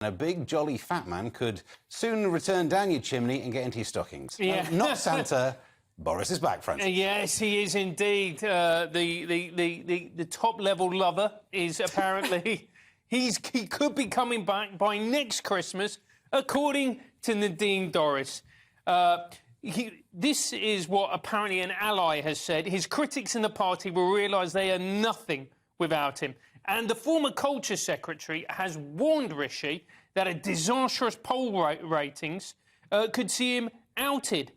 A big, jolly fat man could soon return down your chimney and get into your stockings. Yeah. Not Santa. Boris is back, Francis. Yes, he is indeed. The top-level lover is apparently... he could be coming back by next Christmas, according to Nadine Dorries. This is what apparently an ally has said. His critics in the party will realise they are nothing without him. And the former culture secretary has warned Rishi that a disastrous poll ratings could see him outed.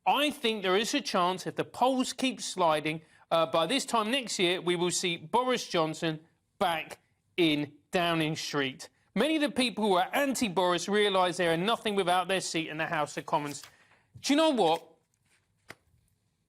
I think there is a chance, if the polls keep sliding, by this time next year, we will see Boris Johnson back in Downing Street. Many of the people who are anti-Boris realise they are nothing without their seat in the House of Commons. Do you know what?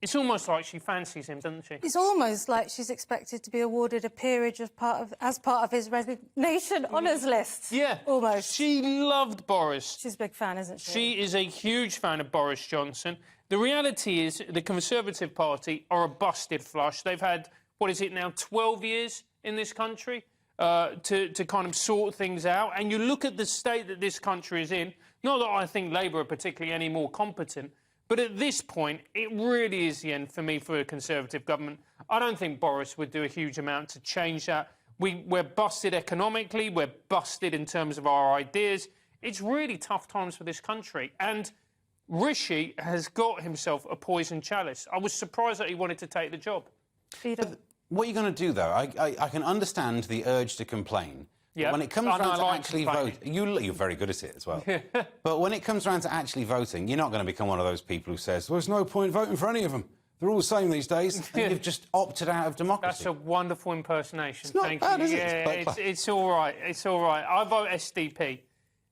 It's almost like she fancies him, doesn't she? It's almost like she's expected to be awarded a peerage as part of his resignation honours list. Yeah. Almost. She loved Boris. She's a big fan, isn't she? She is a huge fan of Boris Johnson. The reality is the Conservative Party are a busted flush. They've had, what is it now, 12 years in this country to kind of sort things out. And you look at the state that this country is in, not that I think Labour are particularly any more competent, but at this point, it really is the end for me for a Conservative government. I don't think Boris would do a huge amount to change that. We're busted economically, we're busted in terms of our ideas. It's really tough times for this country. And Rishi has got himself a poison chalice. I was surprised that he wanted to take the job. What are you going to do, though? I can understand the urge to complain. Yeah. When it comes around to actually voting, you're very good at it as well. But when it comes around to actually voting, you're not going to become one of those people who says, well, there's no point voting for any of them. They're all the same these days. And you've just opted out of democracy. That's a wonderful impersonation. It's not Thank bad, you. is it? Yeah, it's all right. It's all right. I vote SDP.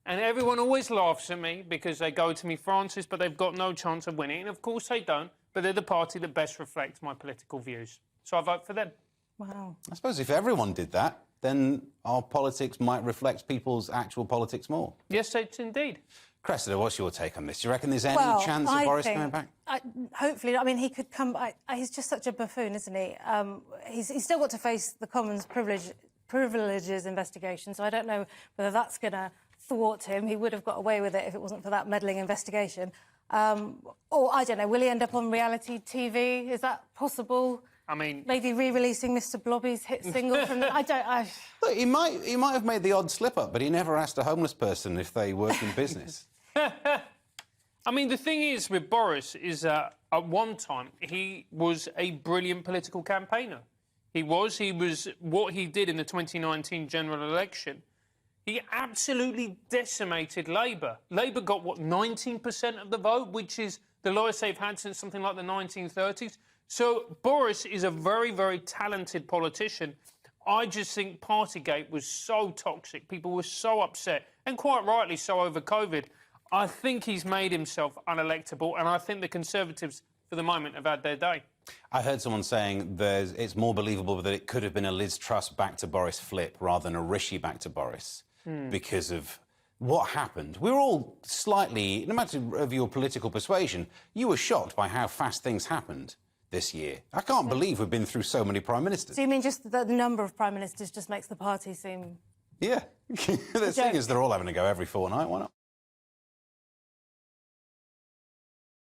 And everyone always laughs at me because they go to me, Francis, but they've got no chance of winning. And of course they don't, but they're the party that best reflects my political views. So I vote for them. Wow. I suppose if everyone did that, then our politics might reflect people's actual politics more. Yes, it's indeed. Cressida, what's your take on this? Do you reckon there's any chance of Boris coming back? Hopefully. I mean, he could come back. He's just such a buffoon, isn't he? He's still got to face the Commons privileges investigation, so I don't know whether that's going to thwart him. He would have got away with it if it wasn't for that meddling investigation. Or, I don't know, will he end up on reality TV? Is that possible? I mean... Maybe re-releasing Mr Blobby's hit single from the... Look, he might have made the odd slip-up, but he never asked a homeless person if they work in business. I mean, the thing is with Boris is that at one time he was a brilliant political campaigner. He was what he did in the 2019 general election. He absolutely decimated Labour. Labour got, what, 19% of the vote, which is the lowest they've had since something like the 1930s. So Boris is a very, very talented politician. I just think Partygate was so toxic. People were so upset, and quite rightly so, over COVID. I think he's made himself unelectable, and I think the Conservatives, for the moment, have had their day. I heard someone saying it's more believable that it could have been a Liz Truss back to Boris flip rather than a Rishi back to Boris because of what happened. We were all slightly, no matter of your political persuasion, you were shocked by how fast things happened this year. I can't believe we've been through so many prime ministers. So you mean just the number of prime ministers just makes the party seem... Yeah. The thing is, they're all having to go every fortnight. Why not?